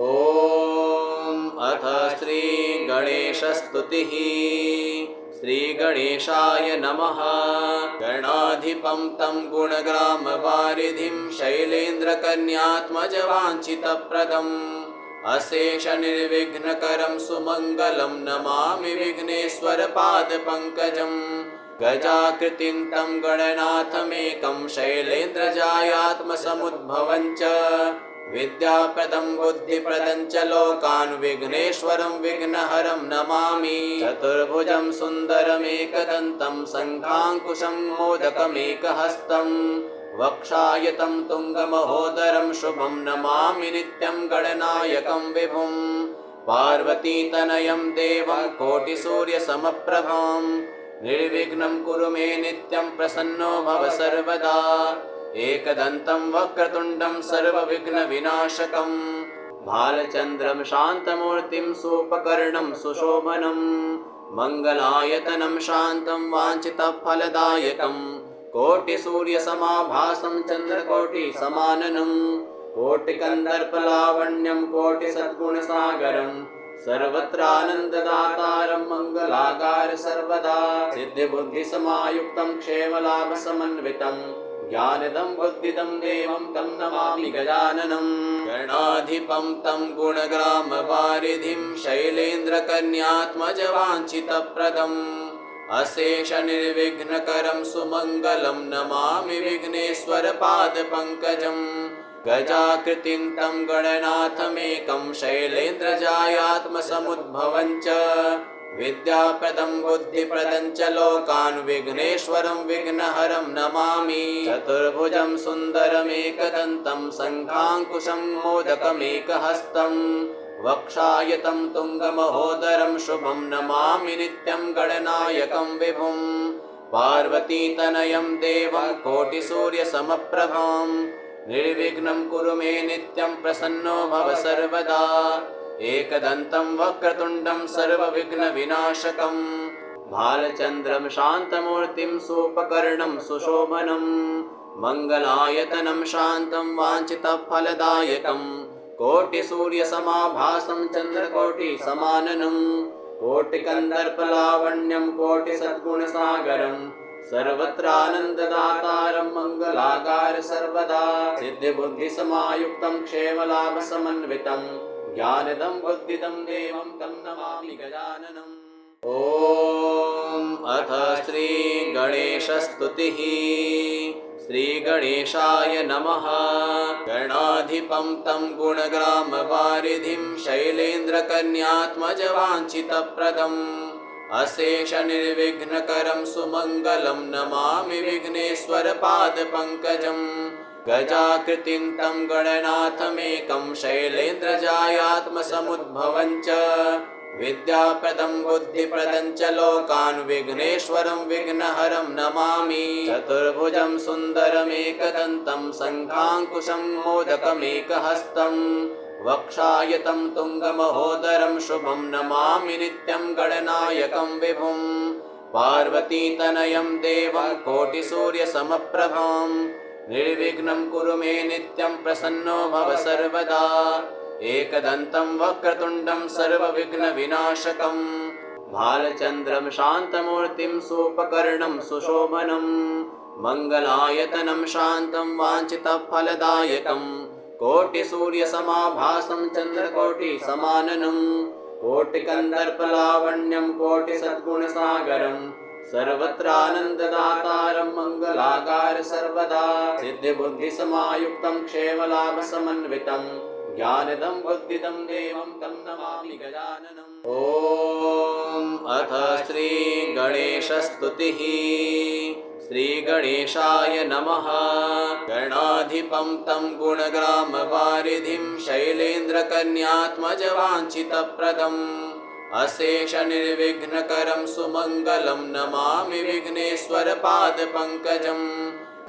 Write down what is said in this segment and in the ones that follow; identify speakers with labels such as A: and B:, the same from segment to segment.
A: ॐ अथ श्री गणेशस्तुतिः। श्रीगणेशाय नमः। गणाधिपं तं गुणग्रामवारिधिं शैलेन्द्रकन्यात्मजवाञ्छितप्रदम् अशेषनिर्विघ्नकरं सुमङ्गलं नमामि विघ्नेश्वरपादपङ्कजम्। गजाकृतिं तं गणनाथमेकं शैलेन्द्रजायात्मसमुद्भवं च विद्याप्रदं बुद्धिप्रदं च लोकान् विघ्नेश्वरं विघ्नहरं नमामि। चतुर्भुजं सुन्दरमेकदन्तं शङ्खाङ्कुशं मोदकमेकहस्तं वक्षायतं तुङ्गमहोदरं शुभं नमामि नित्यं गणनायकं विभुं। पार्वतीतनयं देवं कोटिसूर्यसमप्रभं निर्विघ्नं कुरु मे नित्यं प्रसन्नो भव सर्वदा। एकदन्तं वक्रतुण्डं सर्वविघ्नविनाशकं भालचन्द्रं शान्तमूर्तिं सूपकर्णं सुशोभनं मङ्गलायतनं शान्तं वाञ्छितफलदायकं कोटिसूर्यसमाभासं चन्द्रकोटिसमाननं कोटिकन्दर्पलावण्यं कोटिसद्गुणसागरं सर्वत्रानन्ददातारं मङ्गलाकार सर्वदा। सिद्धिबुद्धिसमायुक्तं क्षेमलाभसमन्वितं ज्ञानदं बुद्धिदं देवं तं नमामि गजाननं। गणाधिपं तं गुणग्रामवारिधिं शैलेन्द्रकन्यात्मजवाञ्छितप्रदम् अशेषनिर्विघ्नकरं सुमङ्गलं नमामि विघ्नेश्वरपादपङ्कजम्। गजाकृतिं तं गणनाथमेकं शैलेन्द्रजायात्मसमुद्भवं च विद्याप्रदं बुद्धिप्रदं च लोकान् विघ्नेश्वरं विघ्नहरं नमामि। चतुर्भुजं सुन्दरमेकदन्तं शङ्खाङ्कुशं मोदकमेकहस्तं वक्षायतं तुङ्गमहोदरं शुभं नमामि नित्यं गणनायकं विभुं। पार्वतीतनयं देवं कोटिसूर्यसमप्रभं निर्विघ्नं कुरु मे नित्यं प्रसन्नो भव सर्वदा। एकदन्तं वक्रतुण्डं सर्वविघ्नविनाशकं भालचन्द्रं शान्तमूर्तिं सूपकर्णं सुशोभनं मङ्गलायतनं शान्तं वाञ्छितफलदायकं कोटिसूर्यसमाभासं चन्द्रकोटिसमाननं कोटिकन्दर्पलावण्यं कोटिसद्गुणसागरं सर्वत्रानन्ददातारं मङ्गलाकार सर्वदा। सिद्धिबुद्धिसमायुक्तं क्षेमलाभसमन्वितं ज्ञानदं बुद्धिदं देवं तं नमामि गजाननम्। ॐ अथ श्री गणेशस्तुतिः। श्रीगणेशाय नमः। गणाधिपं तं गुणग्रामवारिधिं शैलेन्द्रकन्यात्मजवाञ्छितप्रदम् अशेषनिर्विघ्नकरं सुमङ्गलं नमामि विघ्नेश्वरपादपङ्कजम्। गजाकृतिं तं गणनाथमेकं शैलेन्द्रजायात्मसमुद्भवं च विद्याप्रदं बुद्धिप्रदं च लोकान् विघ्नेश्वरं विघ्नहरं नमामि। चतुर्भुजं सुन्दरमेकदन्तं शङ्खाङ्कुशं मोदकमेकहस्तं वक्षायतं तुङ्गमहोदरं शुभं नमामि नित्यं गणनायकं विभुं। पार्वतीतनयं देवं कोटिसूर्यसमप्रभं निर्विघ्नं कुरु मे नित्यं प्रसन्नो भव सर्वदा। एकदन्तं वक्रतुण्डं सर्वविघ्नविनाशकं भालचन्द्रं शान्तमूर्तिं सूपकर्णं सुशोभनं मङ्गलायतनं शान्तं वाञ्छितफलदायकं कोटिसूर्यसमाभासं चन्द्रकोटिसमाननं कोटिकन्दर्पलावण्यं कोटिसद्गुणसागरं सर्वत्रानन्ददातारं मङ्गलाकार सर्वदा। सिद्धिबुद्धिसमायुक्तं क्षेमलाभसमन्वितं ज्ञानदं बुद्धिदं देवं तं नमामि गजाननम्। ॐ अथ श्री गणेशस्तुतिः। श्रीगणेशाय नमः। गणाधिपं तं गुणग्रामवारिधिं शैलेन्द्रकन्यात्मजवाञ्छितप्रदम् अशेषनिर्विघ्नकरं सुमङ्गलं नमामि विघ्नेश्वरपादपङ्कजम्।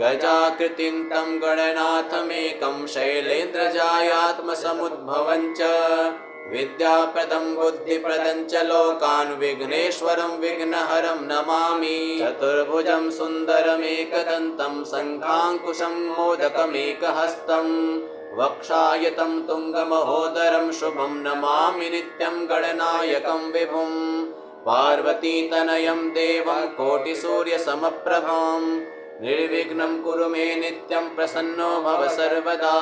A: गजाकृतिं तं गणनाथमेकं शैलेन्द्रजायात्मसमुद्भवं च विद्याप्रदं बुद्धिप्रदं च लोकान् विघ्नेश्वरं विघ्नहरं नमामि। चतुर्भुजं सुन्दरमेकदन्तं शङ्खाङ्कुशं मोदकमेकहस्तं वक्षायतं तुङ्गमहोदरं शुभं नमामि नित्यं गणनायकं विभुं पार्वतीतनयं देवं कोटिसूर्यसमप्रभां निर्विघ्नं कुरु मे नित्यं प्रसन्नो भव सर्वदा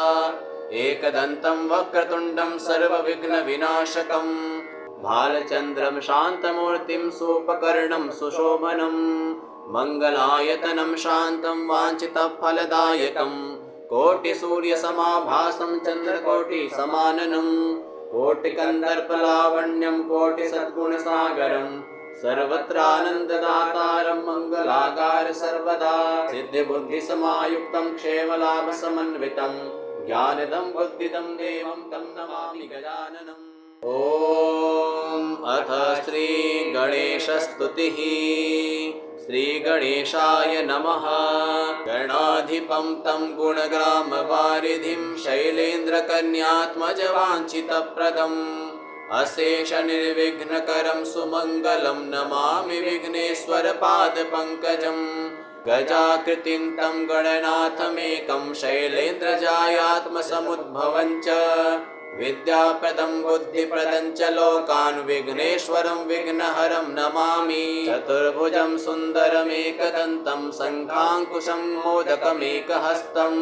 A: एकदन्तं वक्रतुण्डं सर्वविघ्नविनाशकं भालचन्द्रं शान्तमूर्तिं सूपकर्णं सुशोभनं मङ्गलायतनं शान्तं वाञ्छितफलदायकं कोटिसूर्यसमाभासं चन्द्रकोटिसमाननं कोटिकन्दर्पलावण्यं कोटिसद्गुणसागरं सर्वत्रानन्ददातारं मङ्गलाकार सर्वदा सिद्धिबुद्धिसमायुक्तं क्षेमलाभसमन्वितं ज्ञानदं बुद्धिदं देवं तं नमामि गजाननम्। ॐ अथ श्रीगणेशस्तुतिः। श्रीगणेशाय नमः। गणाधिपं तं गुणग्रामवारिधिं शैलेन्द्रकन्यात्मजवाञ्छितप्रदम् अशेषनिर्विघ्नकरं सुमङ्गलं नमामि विघ्नेश्वरपादपङ्कजं गजाकृतिं तं गणनाथमेकं शैलेन्द्रजायात्मसमुद्भवं च विद्याप्रदं बुद्धिप्रदं च लोकान् विघ्नेश्वरं विघ्नहरं नमामि चतुर्भुजं सुन्दरमेकदन्तं शङ्खाङ्कुशं मोदकमेकहस्तं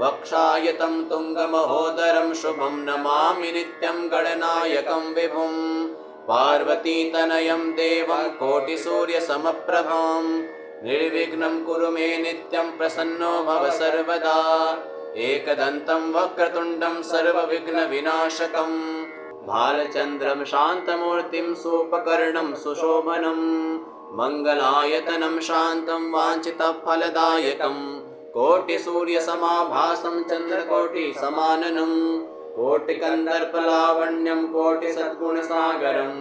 A: वक्षायतं तुङ्गमहोदरं शुभं नमामि नित्यं गणनायकं विभुं पार्वतीतनयं देवं कोटिसूर्यसमप्रभां निर्विघ्नं कुरु मे नित्यं प्रसन्नो भव सर्वदा एकदन्तं वक्रतुण्डं सर्वविघ्नविनाशकं भालचन्द्रं शान्तमूर्तिं सूपकर्णं सुशोभनं मङ्गलायतनं शान्तं वाञ्छितफलदायकं कोटिसूर्यसमाभासं चन्द्रकोटिसमाननं कोटिकन्दर्पलावण्यं कोटिसद्गुणसागरं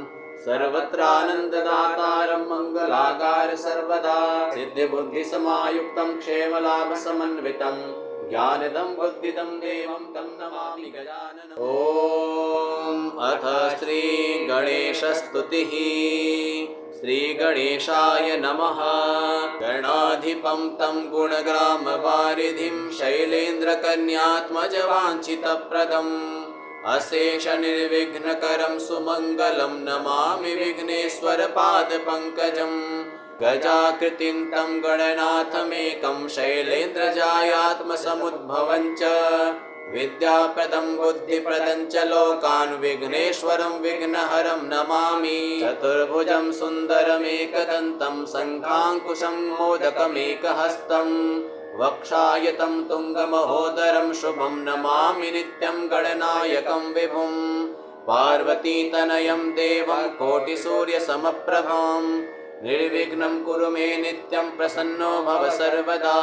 A: सर्वत्रानन्ददातारं मङ्गलाकार सर्वदा सिद्धिबुद्धिसमायुक्तं क्षेमलाभसमन्वितं ज्ञानदं बुद्धिदं देवं तं नमामि गजाननम्। ॐ अथ श्रीगणेशस्तुतिः। श्रीगणेशाय नमः। गणाधिपं तं गुणग्रामवारिधिं शैलेन्द्रकन्यात्मजवाञ्छितप्रदम् अशेषनिर्विघ्नकरं सुमङ्गलं नमामि विघ्नेश्वरपादपङ्कजं गजाकृतिं तं गणनाथमेकं शैलेन्द्रजायात्मसमुद्भवं च विद्याप्रदं बुद्धिप्रदं च लोकान् विघ्नेश्वरं विघ्नहरं नमामि चतुर्भुजं सुन्दरमेकदन्तं शङ्खाङ्कुशं मोदकमेकहस्तं वक्षायतं तुङ्गमहोदरं शुभं नमामि नित्यं गणनायकं विभुं पार्वतीतनयं देवं कोटिसूर्यसमप्रभां निर्विघ्नं कुरु मे नित्यं प्रसन्नो भव सर्वदा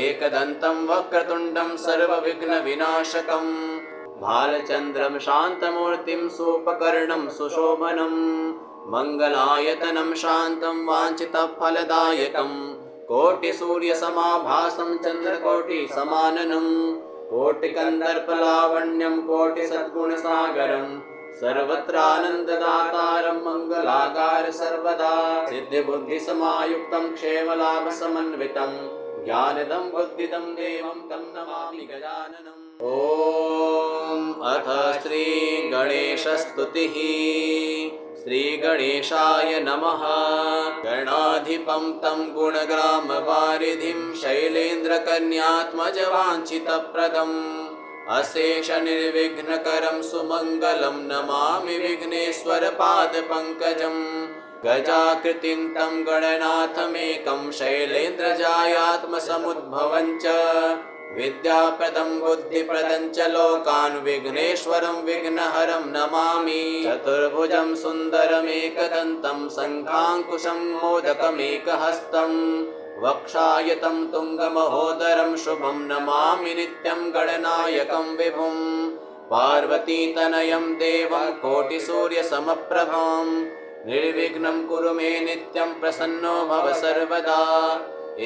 A: एकदन्तं वक्रतुण्डं सर्वविघ्नविनाशकं भालचन्द्रं शान्तमूर्तिं सूपकर्णं सुशोभनं मङ्गलायतनं शान्तं वाञ्छितफलदायकं कोटिसूर्यसमाभासं चन्द्रकोटिसमाननं कोटिकन्दर्पलावण्यं कोटिसद्गुणसागरं सर्वत्रानन्ददातारं मङ्गलाकार सर्वदा सिद्धिबुद्धिसमायुक्तं क्षेमलाभसमन्वितं ज्ञानदं बुद्धिदं देवं तं नमामि गजाननम्। ॐ अथ श्रीगणेशस्तुतिः। श्रीगणेशाय नमः। गणाधिपं तं गुणग्रामवारिधिं शैलेन्द्रकन्यात्मजवाञ्छितप्रदम् अशेषनिर्विघ्नकरं सुमङ्गलं नमामि विघ्नेश्वरपादपङ्कजं गजाकृतिं तं गणनाथमेकं शैलेन्द्रजायात्मसमुद्भवं च विद्याप्रदं बुद्धिप्रदं च लोकान् विघ्नेश्वरं विघ्नहरं नमामि चतुर्भुजं सुन्दरमेकदन्तं शङ्खाङ्कुशं मोदकमेकहस्तं वक्षायतं तुङ्गमहोदरं शुभं नमामि नित्यं गणनायकं विभुं पार्वतीतनयं देवं कोटिसूर्यसमप्रभां निर्विघ्नं कुरु मे नित्यं प्रसन्नो भव सर्वदा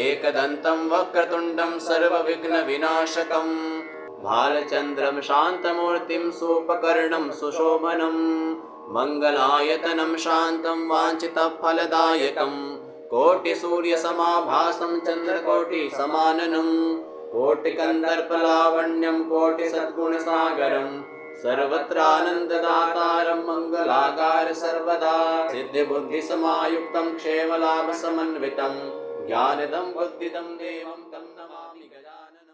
A: एकदन्तं वक्रतुण्डं सर्वविघ्नविनाशकं भालचन्द्रं शान्तमूर्तिं सूपकर्णं सुशोभनं मङ्गलायतनं शान्तं वाञ्छितफलदायकं कोटिसूर्यसमाभासं चन्द्रकोटिसमाननं कोटिकन्दर्पलावण्यं कोटिसद्गुणसागरम् सर्वत्रानन्ददातारं मङ्गलाकार सर्वदा सिद्धिबुद्धिसमायुक्तं क्षेमलाभसमन्वितं ज्ञानदं बुद्धिदं देवं तं नमामि गजाननम्।